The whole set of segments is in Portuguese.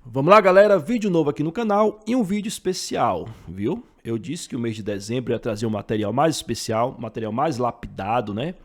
Vamos lá, galera, vídeo novo aqui no canal e um vídeo especial, viu? Eu disse que o mês de dezembro ia trazer um material mais especial, material mais lapidado, né?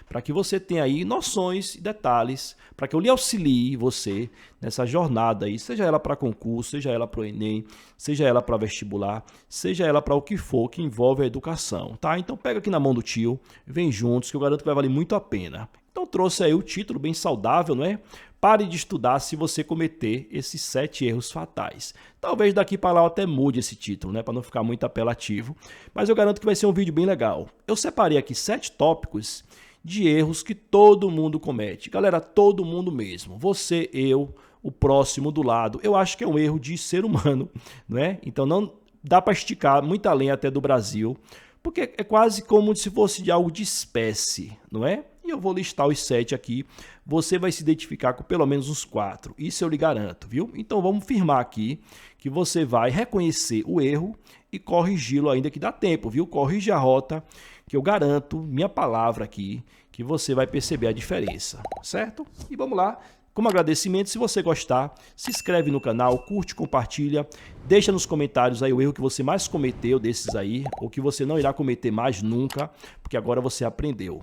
Para que você tenha aí noções e detalhes, para que eu lhe auxilie você nessa jornada aí, seja ela para concurso, seja ela para o Enem, seja ela para vestibular, seja ela para o que for que envolve a educação, tá? Então pega aqui na mão do tio, vem juntos que eu garanto que vai valer muito a pena. Então trouxe aí o título bem saudável, não é? Pare de estudar se você cometer esses 7 erros fatais. Talvez daqui para lá eu até mude esse título, né, para não ficar muito apelativo, mas eu garanto que vai ser um vídeo bem legal. Eu separei aqui 7 tópicos de erros que todo mundo comete. Galera, todo mundo mesmo. Você, eu, o próximo do lado. Eu acho que é um erro de ser humano, não é? Então não dá para esticar muito além até do Brasil, porque é quase como se fosse de algo de espécie, não é? E eu vou listar os 7 aqui, você vai se identificar com pelo menos uns 4, isso eu lhe garanto, viu? Então vamos firmar aqui que você vai reconhecer o erro e corrigi-lo ainda que dá tempo, viu? Corrige a rota, que eu garanto, minha palavra aqui, que você vai perceber a diferença, certo? E vamos lá. Como agradecimento, se você gostar, se inscreve no canal, curte, compartilha, deixa nos comentários aí o erro que você mais cometeu desses aí, ou que você não irá cometer mais nunca, porque agora você aprendeu.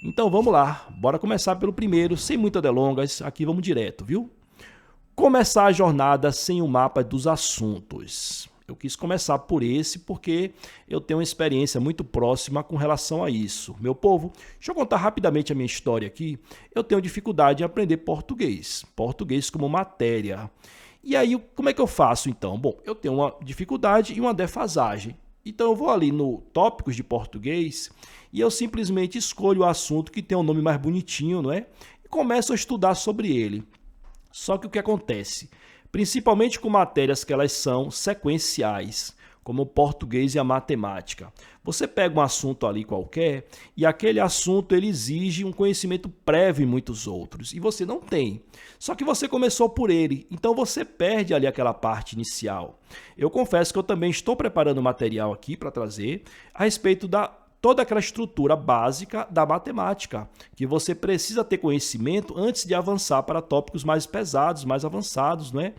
Então vamos lá, bora começar pelo primeiro, sem muitas delongas, aqui vamos direto, viu? Começar a jornada sem o mapa dos assuntos. Eu quis começar por esse porque eu tenho uma experiência muito próxima com relação a isso. Meu povo, deixa eu contar rapidamente a minha história aqui. Eu tenho dificuldade em aprender português, português como matéria. E aí, como é que eu faço então? Bom, eu tenho uma dificuldade e uma defasagem. Então eu vou ali no tópicos de português e eu simplesmente escolho o assunto que tem um nome mais bonitinho, não é? E começo a estudar sobre ele. Só que o que acontece? Principalmente com matérias que elas são sequenciais, como o português e a matemática. Você pega um assunto ali qualquer e aquele assunto ele exige um conhecimento prévio em muitos outros e você não tem. Só que você começou por ele, então você perde ali aquela parte inicial. Eu confesso que eu também estou preparando material aqui para trazer a respeito da toda aquela estrutura básica da matemática, que você precisa ter conhecimento antes de avançar para tópicos mais pesados, mais avançados, né?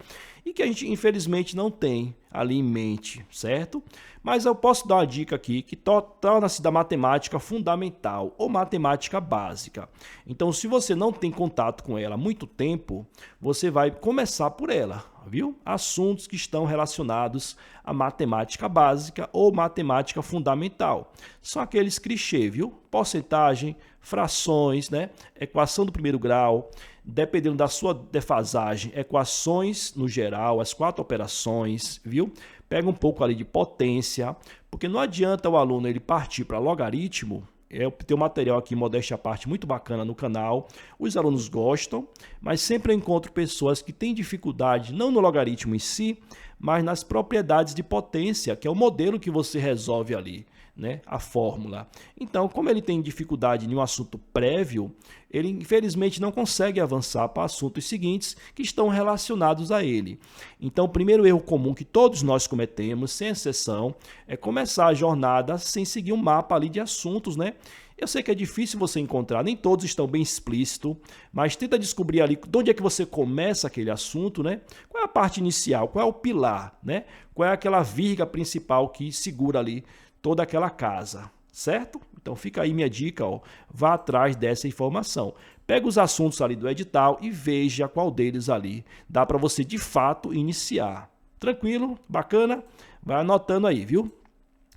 E que a gente, infelizmente, não tem ali em mente, certo? Mas eu posso dar uma dica aqui que torna-se da matemática fundamental ou matemática básica. Então, se você não tem contato com ela há muito tempo, você vai começar por ela, viu? Assuntos que estão relacionados à matemática básica ou matemática fundamental. São aqueles clichês, viu? Porcentagem, frações, né? Equação do primeiro grau, dependendo da sua defasagem, equações no geral, as 4 operações, viu? Pega um pouco ali de potência, porque não adianta o aluno ele partir para logaritmo. Eu tenho material aqui, modéstia à parte, muito bacana no canal. Os alunos gostam, mas sempre eu encontro pessoas que têm dificuldade, não no logaritmo em si, mas nas propriedades de potência, que é o modelo que você resolve ali, né? A fórmula. Então, como ele tem dificuldade em um assunto prévio, ele infelizmente não consegue avançar para assuntos seguintes que estão relacionados a ele. Então, o primeiro erro comum que todos nós cometemos, sem exceção, é começar a jornada sem seguir um mapa ali de assuntos, né? Eu sei que é difícil você encontrar, nem todos estão bem explícitos, mas tenta descobrir ali de onde é que você começa aquele assunto, né? Qual é a parte inicial, qual é o pilar, né? Qual é aquela virga principal que segura ali toda aquela casa, certo? Então fica aí minha dica, ó, vá atrás dessa informação. Pega os assuntos ali do edital e veja qual deles ali dá para você de fato iniciar. Tranquilo? Bacana? Vai anotando aí, viu?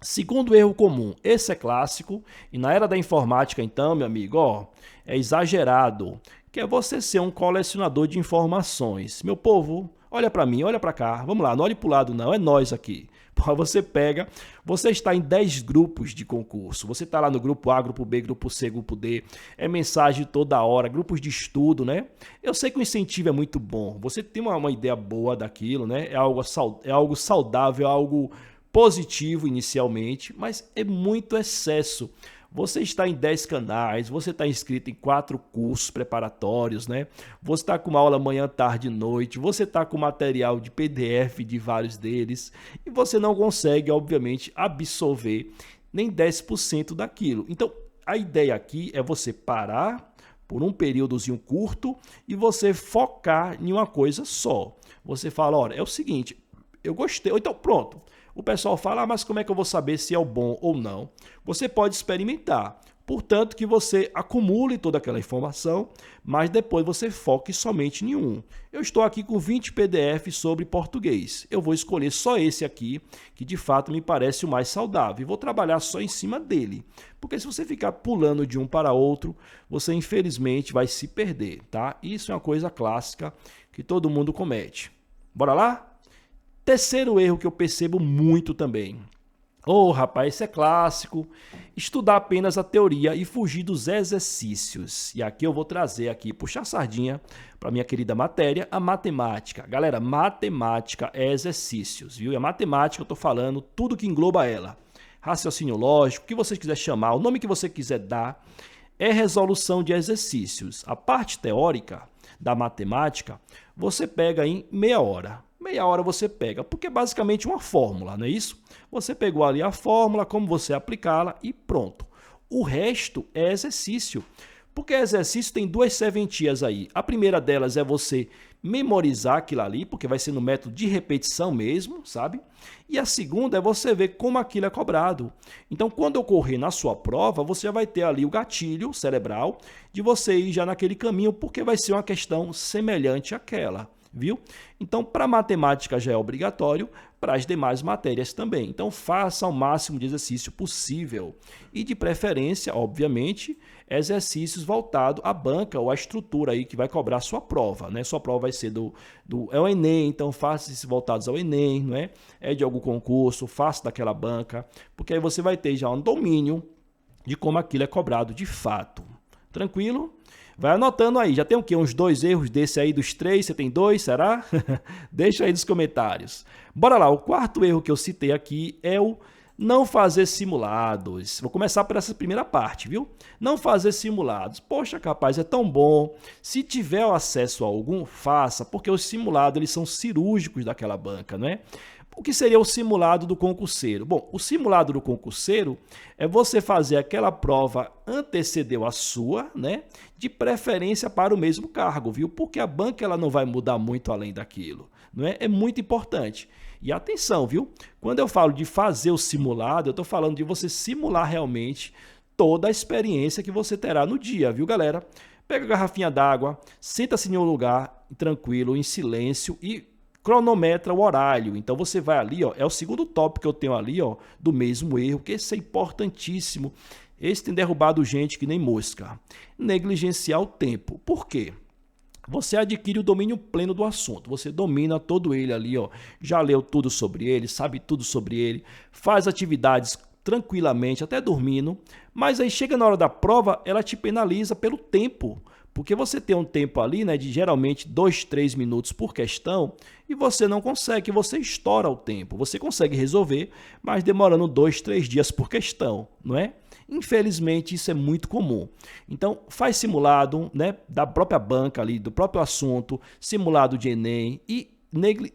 Segundo erro comum, esse é clássico e na era da informática então, meu amigo, ó, é exagerado, que é você ser um colecionador de informações. Meu povo, olha para mim, olha para cá, vamos lá, não olhe para o lado não, é nós aqui. Você pega, você está em 10 grupos de concurso, você está lá no grupo A, grupo B, grupo C, grupo D, é mensagem toda hora, grupos de estudo, né? Eu sei que o incentivo é muito bom, você tem uma ideia boa daquilo, né? É algo saudável, é algo positivo inicialmente, mas é muito excesso. Você está em 10 canais, você está inscrito em 4 cursos preparatórios, né? Você está com uma aula manhã, tarde e noite, você está com material de PDF de vários deles e você não consegue, obviamente, absorver nem 10% daquilo. Então, a ideia aqui é você parar por um períodozinho curto e você focar em uma coisa só. Você fala, olha, é o seguinte, eu gostei, ou então pronto. O pessoal fala, mas como é que eu vou saber se é o bom ou não? Você pode experimentar. Portanto, que você acumule toda aquela informação, mas depois você foque somente em um. Eu estou aqui com 20 PDFs sobre português. Eu vou escolher só esse aqui, que de fato me parece o mais saudável, e vou trabalhar só em cima dele. Porque se você ficar pulando de um para outro, você infelizmente vai se perder, tá? Isso é uma coisa clássica que todo mundo comete. Bora lá? Terceiro erro que eu percebo muito também. Rapaz, isso é clássico. Estudar apenas a teoria e fugir dos exercícios. E aqui eu vou trazer aqui, puxar a sardinha para minha querida matéria, a matemática. Galera, matemática é exercícios, viu? É matemática, eu estou falando, tudo que engloba ela. Raciocínio lógico, o que você quiser chamar, o nome que você quiser dar, é resolução de exercícios. A parte teórica da matemática, você pega em meia hora. Meia hora você pega, porque é basicamente uma fórmula, não é isso? Você pegou ali a fórmula, como você aplicá-la e pronto. O resto é exercício, porque exercício tem duas serventias aí. A primeira delas é você memorizar aquilo ali, porque vai ser no método de repetição mesmo, sabe? E a segunda é você ver como aquilo é cobrado. Então, quando ocorrer na sua prova, você já vai ter ali o gatilho cerebral de você ir já naquele caminho, porque vai ser uma questão semelhante àquela. Viu? Então, para matemática já é obrigatório, para as demais matérias também. Então, faça o máximo de exercício possível. E, de preferência, obviamente, exercícios voltados à banca ou à estrutura aí que vai cobrar a sua prova, né? Sua prova vai ser é o Enem, então faça esses voltados ao Enem, não é? É de algum concurso, faça daquela banca, porque aí você vai ter já um domínio de como aquilo é cobrado de fato. Tranquilo? Vai anotando aí, já tem o quê? Uns 2 erros desse aí dos 3, você tem 2, será? Deixa aí nos comentários. Bora lá, o quarto erro que eu citei aqui é o não fazer simulados. Vou começar por essa primeira parte, viu? Não fazer simulados. Poxa, capaz, é tão bom. Se tiver acesso a algum, faça, porque os simulados eles são cirúrgicos daquela banca, não é? O que seria o simulado do concurseiro? Bom, o simulado do concurseiro é você fazer aquela prova antecedeu a sua, né? De preferência para o mesmo cargo, viu? Porque a banca ela não vai mudar muito além daquilo, não é? É muito importante. E atenção, viu? Quando eu falo de fazer o simulado, eu estou falando de você simular realmente toda a experiência que você terá no dia, viu, galera? Pega a garrafinha d'água, senta-se em um lugar tranquilo, em silêncio e cronometra o horário. Então você vai ali, ó, é o segundo tópico que eu tenho ali, ó, do mesmo erro, que esse é importantíssimo. Esse tem derrubado gente que nem mosca. Negligenciar o tempo. Por quê? Você adquire o domínio pleno do assunto, você domina todo ele ali, ó, já leu tudo sobre ele, sabe tudo sobre ele, faz atividades tranquilamente, até dormindo, mas aí chega na hora da prova, ela te penaliza pelo tempo. Porque você tem um tempo ali, né, de geralmente 2, 3 minutos por questão e você não consegue, você estoura o tempo. Você consegue resolver, mas demorando 2, 3 dias por questão, não é? Infelizmente, isso é muito comum. Então, faz simulado, né, da própria banca ali, do próprio assunto, simulado de Enem e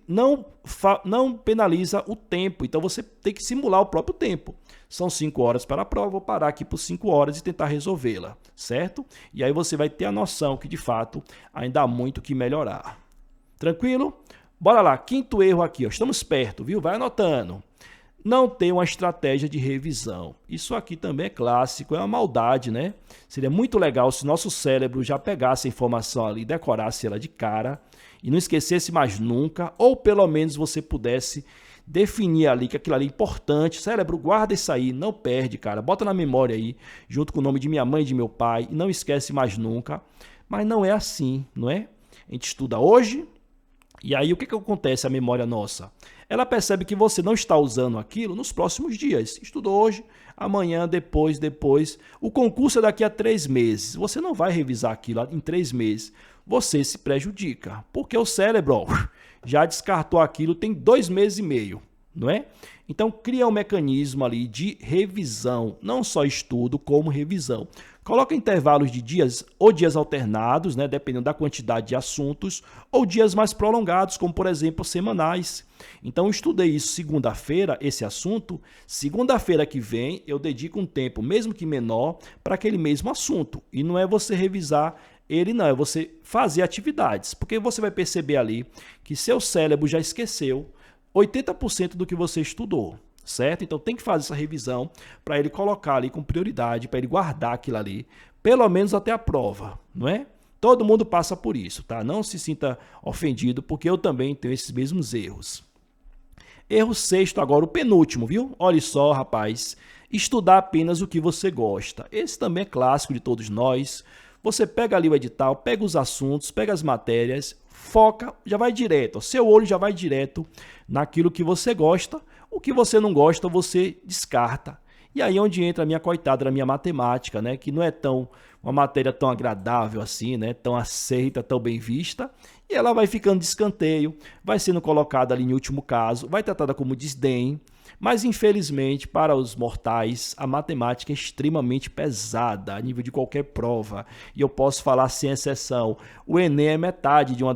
não penaliza o tempo. Então, você tem que simular o próprio tempo. São 5 horas para a prova, vou parar aqui por 5 horas e tentar resolvê-la, certo? E aí você vai ter a noção que, de fato, ainda há muito que melhorar. Tranquilo? Bora lá, quinto erro aqui, ó. Estamos perto, viu? Vai anotando. Não ter uma estratégia de revisão. Isso aqui também é clássico, é uma maldade, né? Seria muito legal se nosso cérebro já pegasse a informação ali, decorasse ela de cara e não esquecesse mais nunca, ou pelo menos você pudesse definir ali que aquilo ali é importante. Cérebro, guarda isso aí, não perde, cara. Bota na memória aí, junto com o nome de minha mãe e de meu pai, e não esquece mais nunca. Mas não é assim, não é? A gente estuda hoje, e aí o que acontece a memória nossa? Ela percebe que você não está usando aquilo nos próximos dias. Estudou hoje, amanhã, depois. O concurso é daqui a 3 meses. Você não vai revisar aquilo em 3 meses. Você se prejudica, porque o cérebro, ó, já descartou aquilo tem 2 meses e meio, não é? Então, cria um mecanismo ali de revisão, não só estudo, como revisão. Coloca intervalos de dias ou dias alternados, né, dependendo da quantidade de assuntos, ou dias mais prolongados, como, por exemplo, semanais. Então, eu estudei isso segunda-feira, esse assunto. Segunda-feira que vem, eu dedico um tempo, mesmo que menor, para aquele mesmo assunto. E não é você revisar Ele não, é você fazer atividades, porque você vai perceber ali que seu cérebro já esqueceu 80% do que você estudou, certo? Então tem que fazer essa revisão para ele colocar ali com prioridade, para ele guardar aquilo ali, pelo menos até a prova, não é? Todo mundo passa por isso, tá? Não se sinta ofendido, porque eu também tenho esses mesmos erros. Erro sexto agora, o penúltimo, viu? Olha só, rapaz, estudar apenas o que você gosta. Esse também é clássico de todos nós. Você pega ali o edital, pega os assuntos, pega as matérias, foca, já vai direto. Ó, seu olho já vai direto naquilo que você gosta. O que você não gosta, você descarta. E aí é onde entra a minha coitada da minha matemática, né? Que não é uma matéria tão agradável assim, né? Tão aceita, tão bem vista. E ela vai ficando de escanteio, vai sendo colocada ali em último caso, vai tratada como desdém. Mas, infelizmente, para os mortais, a matemática é extremamente pesada a nível de qualquer prova. E eu posso falar sem exceção. O Enem é metade de um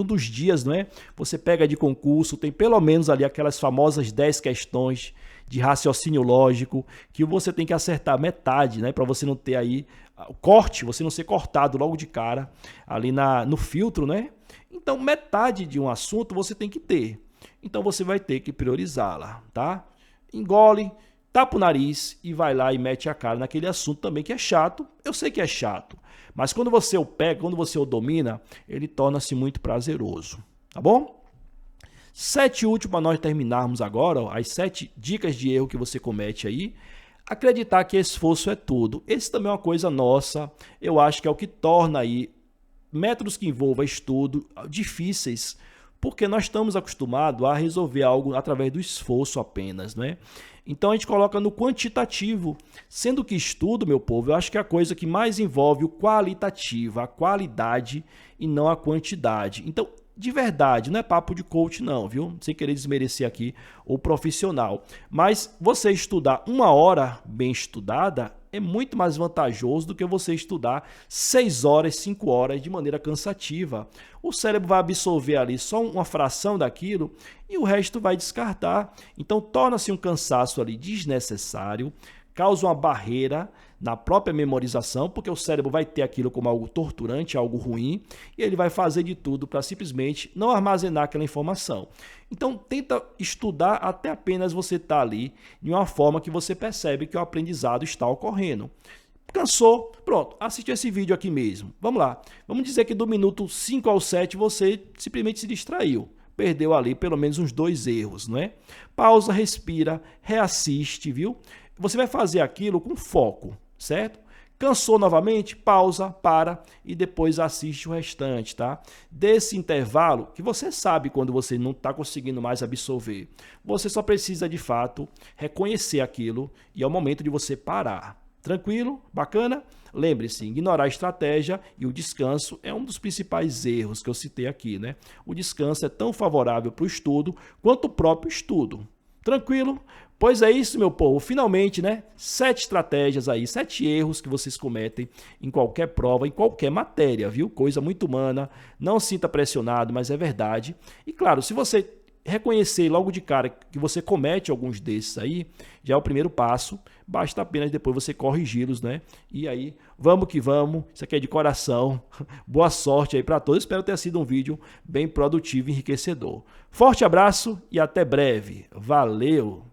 dos dias, não é? Você pega de concurso, tem pelo menos ali aquelas famosas 10 questões de raciocínio lógico, que você tem que acertar metade, né? Para você não ter aí o corte, você não ser cortado logo de cara ali no filtro, né? Então, metade de um assunto você tem que ter. Então você vai ter que priorizá-la, tá? Engole, tapa o nariz e vai lá e mete a cara naquele assunto também que é chato. Eu sei que é chato, mas quando você o pega, quando você o domina, ele torna-se muito prazeroso, tá bom? 7 último para nós terminarmos agora, ó, as 7 dicas de erro que você comete aí. Acreditar que esforço é tudo. Esse também é uma coisa nossa, eu acho que é o que torna aí métodos que envolvam estudo difíceis, porque nós estamos acostumados a resolver algo através do esforço apenas, né? Então a gente coloca no quantitativo, sendo que estudo, meu povo, eu acho que é a coisa que mais envolve o qualitativo, a qualidade e não a quantidade. Então, de verdade, não é papo de coach não, viu? Sem querer desmerecer aqui o profissional. Mas você estudar 1 hora bem estudada é muito mais vantajoso do que você estudar 6 horas, 5 horas de maneira cansativa. O cérebro vai absorver ali só uma fração daquilo e o resto vai descartar. Então torna-se um cansaço ali desnecessário, causa uma barreira na própria memorização, porque o cérebro vai ter aquilo como algo torturante, algo ruim, e ele vai fazer de tudo para simplesmente não armazenar aquela informação. Então, tenta estudar até apenas você estar ali de uma forma que você percebe que o aprendizado está ocorrendo. Cansou? Pronto, assiste esse vídeo aqui mesmo. Vamos lá. Vamos dizer que do minuto 5 ao 7 você simplesmente se distraiu. Perdeu ali pelo menos uns 2 erros, não é? Pausa, respira, reassiste, viu? Você vai fazer aquilo com foco, certo? Cansou novamente? Pausa, para e depois assiste o restante, tá? Desse intervalo, que você sabe quando você não está conseguindo mais absorver, você só precisa de fato reconhecer aquilo e é o momento de você parar. Tranquilo? Bacana? Lembre-se, ignorar a estratégia e o descanso é um dos principais erros que eu citei aqui, né? O descanso é tão favorável para o estudo quanto o próprio estudo. Tranquilo? Pois é isso, meu povo. Finalmente, né? 7 estratégias aí, 7 erros que vocês cometem em qualquer prova, em qualquer matéria, viu? Coisa muito humana. Não sinta pressionado, mas é verdade. E claro, se você reconhecer logo de cara que você comete alguns desses aí, já é o primeiro passo. Basta apenas depois você corrigi-los, né? E aí, vamos que vamos. Isso aqui é de coração. Boa sorte aí para todos. Espero ter sido um vídeo bem produtivo e enriquecedor. Forte abraço e até breve. Valeu!